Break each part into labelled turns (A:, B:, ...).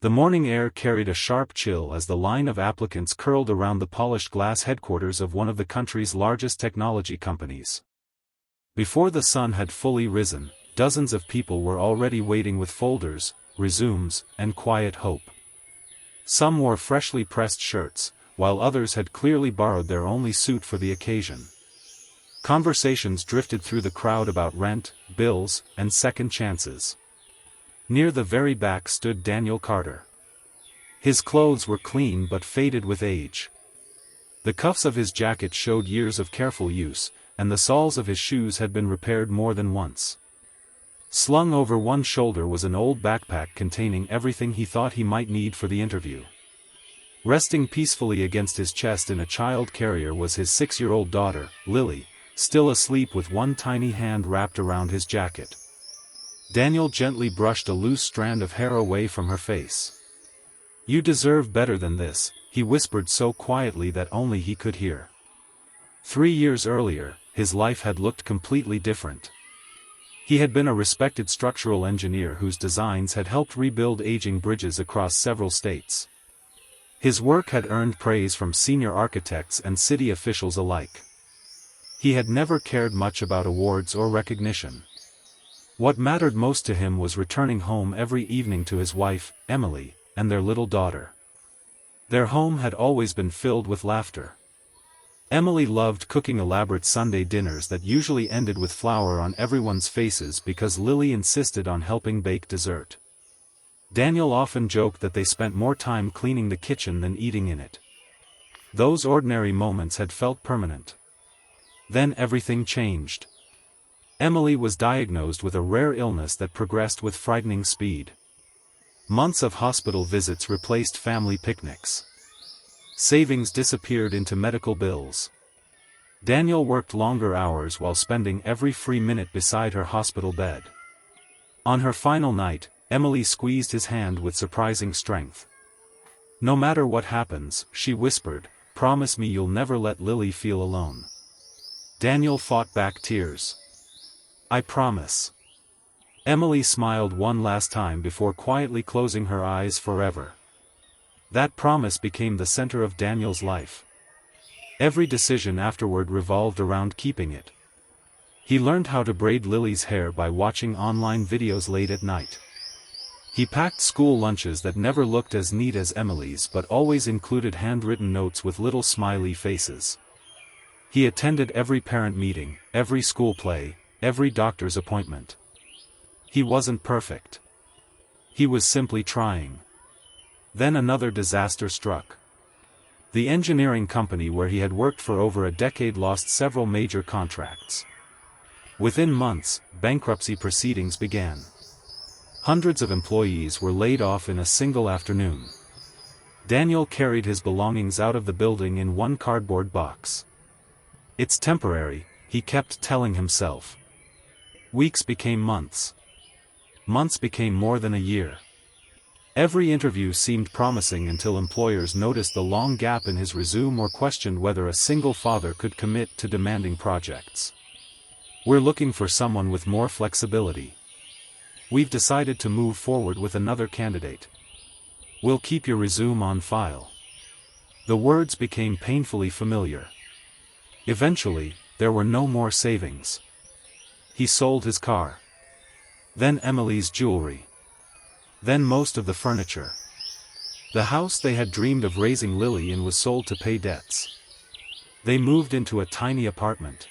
A: The morning air carried a sharp chill as the line of applicants curled around the polished glass headquarters of one of the country's largest technology companies. Before the sun had fully risen, dozens of people were already waiting with folders, resumes, and quiet hope. Some wore freshly pressed shirts, while others had clearly borrowed their only suit for the occasion. Conversations drifted through the crowd about rent, bills, and second chances. Near the very back stood Daniel Carter. His clothes were clean but faded with age. The cuffs of his jacket showed years of careful use, and the soles of his shoes had been repaired more than once. Slung over one shoulder was an old backpack containing everything he thought he might need for the interview. Resting peacefully against his chest in a child carrier was his 6-year-old daughter, Lily, still asleep with one tiny hand wrapped around his jacket. Daniel gently brushed a loose strand of hair away from her face. "You deserve better than this," he whispered so quietly that only he could hear. 3 years earlier, his life had looked completely different. He had been a respected structural engineer whose designs had helped rebuild aging bridges across several states. His work had earned praise from senior architects and city officials alike. He had never cared much about awards or recognition. What mattered most to him was returning home every evening to his wife, Emily, and their little daughter. Their home had always been filled with laughter. Emily loved cooking elaborate Sunday dinners that usually ended with flour on everyone's faces because Lily insisted on helping bake dessert. Daniel often joked that they spent more time cleaning the kitchen than eating in it. Those ordinary moments had felt permanent. Then everything changed. Emily was diagnosed with a rare illness that progressed with frightening speed. Months of hospital visits replaced family picnics. Savings disappeared into medical bills. Daniel worked longer hours while spending every free minute beside her hospital bed. On her final night, Emily squeezed his hand with surprising strength. "No matter what happens," she whispered, "promise me you'll never let Lily feel alone." Daniel fought back tears. "I promise." Emily smiled one last time before quietly closing her eyes forever. That promise became the center of Daniel's life. Every decision afterward revolved around keeping it. He learned how to braid Lily's hair by watching online videos late at night. He packed school lunches that never looked as neat as Emily's but always included handwritten notes with little smiley faces. He attended every parent meeting, every school play, every doctor's appointment. He wasn't perfect. He was simply trying. Then another disaster struck. The engineering company where he had worked for over a decade lost several major contracts. Within months, bankruptcy proceedings began. Hundreds of employees were laid off in a single afternoon. Daniel carried his belongings out of the building in one cardboard box. "It's temporary," he kept telling himself. Weeks became months. Months became more than a year. Every interview seemed promising until employers noticed the long gap in his resume or questioned whether a single father could commit to demanding projects. "We're looking for someone with more flexibility. We've decided to move forward with another candidate. We'll keep your resume on file." The words became painfully familiar. Eventually, there were no more savings. He sold his car. Then Emily's jewelry. Then most of the furniture. The house they had dreamed of raising Lily in was sold to pay debts. They moved into a tiny apartment.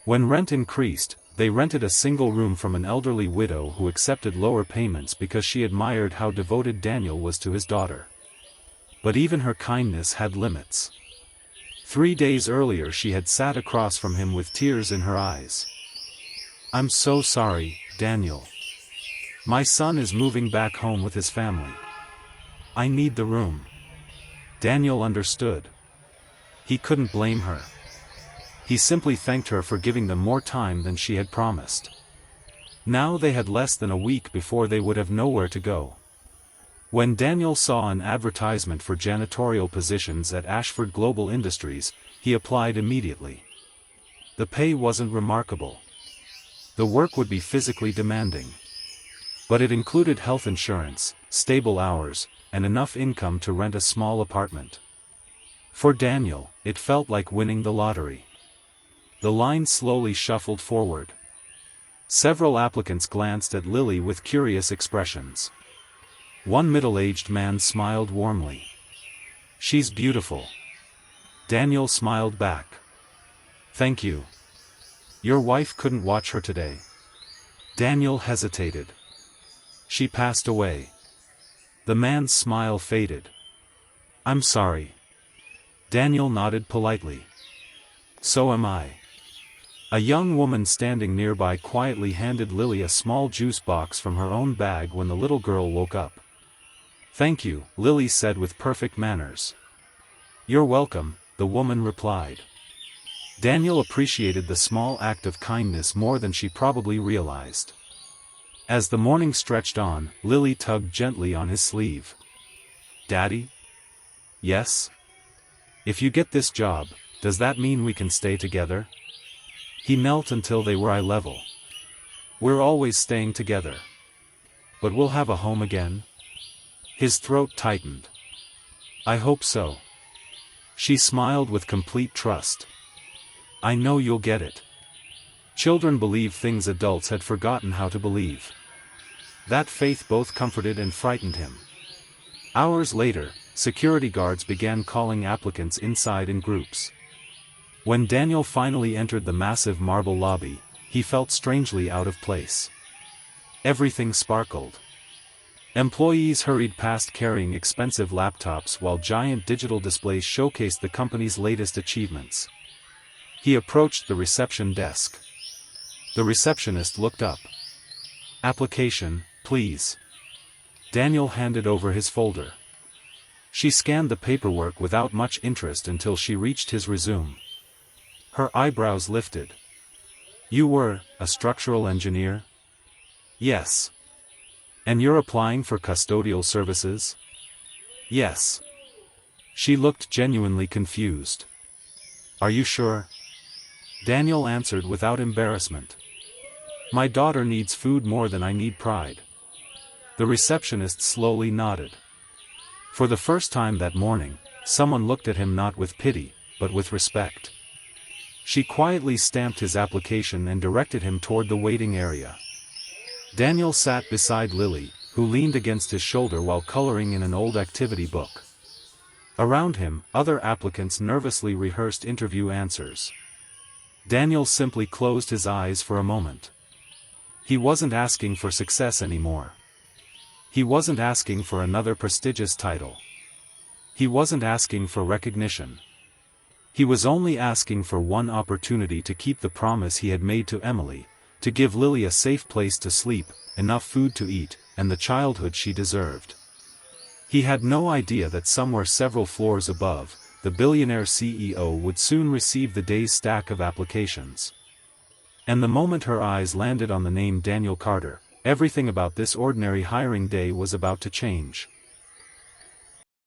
A: When rent increased, they rented a single room from an elderly widow who accepted lower payments because she admired how devoted Daniel was to his daughter. But even her kindness had limits. 3 days earlier she had sat across from him with tears in her eyes. "I'm so sorry, Daniel. My son is moving back home with his family. I need the room." Daniel understood. He couldn't blame her. He simply thanked her for giving them more time than she had promised. Now they had less than a week before they would have nowhere to go. When Daniel saw an advertisement for janitorial positions at Ashford Global Industries, he applied immediately. The pay wasn't remarkable. The work would be physically demanding. But it included health insurance, stable hours, and enough income to rent a small apartment. For Daniel, it felt like winning the lottery. The line slowly shuffled forward. Several applicants glanced at Lily with curious expressions. One middle-aged man smiled warmly. "She's beautiful." Daniel smiled back. "Thank you. Your wife couldn't watch her today." Daniel hesitated. "She passed away." The man's smile faded. "I'm sorry." Daniel nodded politely. "So am I." A young woman standing nearby quietly handed Lily a small juice box from her own bag when the little girl woke up. "Thank you," Lily said with perfect manners. "You're welcome," the woman replied. Daniel appreciated the small act of kindness more than she probably realized. As the morning stretched on, Lily tugged gently on his sleeve. "Daddy?" "Yes?" "If you get this job, does that mean we can stay together?" He knelt until they were eye level. "We're always staying together. But we'll have a home again?" His throat tightened. "I hope so." She smiled with complete trust. "I know you'll get it." Children believe things adults had forgotten how to believe. That faith both comforted and frightened him. Hours later, security guards began calling applicants inside in groups. When Daniel finally entered the massive marble lobby, he felt strangely out of place. Everything sparkled. Employees hurried past carrying expensive laptops while giant digital displays showcased the company's latest achievements. He approached the reception desk. The receptionist looked up. "Application, please." Daniel handed over his folder. She scanned the paperwork without much interest until she reached his resume. Her eyebrows lifted. "You were a structural engineer?" "Yes." "And you're applying for custodial services?" "Yes." She looked genuinely confused. "Are you sure?" Daniel answered without embarrassment. "My daughter needs food more than I need pride." The receptionist slowly nodded. For the first time that morning, someone looked at him not with pity, but with respect. She quietly stamped his application and directed him toward the waiting area. Daniel sat beside Lily, who leaned against his shoulder while coloring in an old activity book. Around him, other applicants nervously rehearsed interview answers. Daniel simply closed his eyes for a moment. He wasn't asking for success anymore. He wasn't asking for another prestigious title. He wasn't asking for recognition. He was only asking for one opportunity to keep the promise he had made to Emily, to give Lily a safe place to sleep, enough food to eat, and the childhood she deserved. He had no idea that somewhere several floors above, the billionaire CEO would soon receive the day's stack of applications. And the moment her eyes landed on the name Daniel Carter, everything about this ordinary hiring day was about to change.